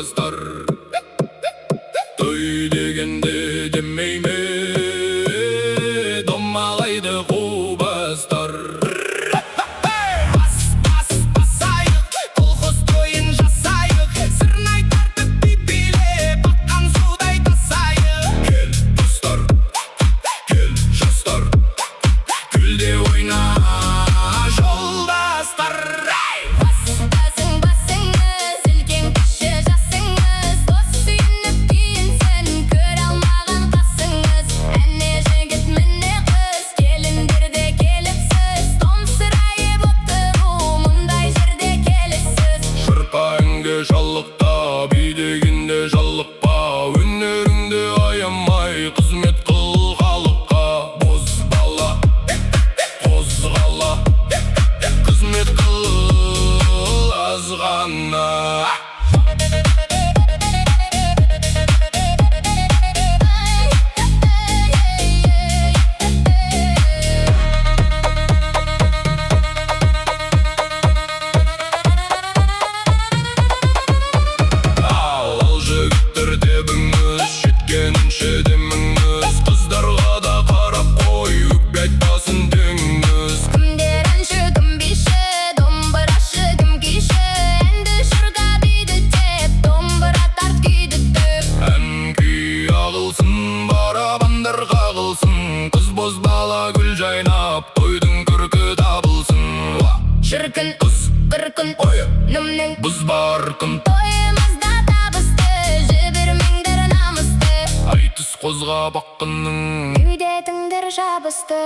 бастар. Той дегенде демейме, домалайды қу бастар. Басайық, колхоз тойын жасайық, сырнай тартып би-билеп, аққан судай тасайық. Кел, достар, кел, жастар, күлде ойна, жолдастар. Басыңыз, үлкен кіші жасыңыз, дос сүйініп киінсін, көр алмаған қасыңыз. Әне жігіт міне қыз, келіндер де келіпсіз, томсырайып отыру, мұндай жерде келіссіз. Шырпайыңды жалықта, бидегінде жалықпа, өнеріңді аямай, қызмет қыл халыққа. Бозбала, қозғала, қызмет қыл аз ғана. Ал жігіттер дебіңіз, жеткенінше деміңіз, қыздарға да қарап қой, өкпе айтпасын теңіңіз. Кімдер әнші, кім биші, домбырашы, кім күйші, әнді жырға биді теп, домбыра тарт күйді төп. Ән күй ағылсын, барабандар қағылсын, қыз бозбала гүл жайнап, тойдың күркі табылсын. Шіркін, Қыз, қырқын, ойы, нүмнің біз барқын, тойымызда табысты, жібермеңдер намысты. айтыс қозға баққының. Күйде тіңдер жабысты.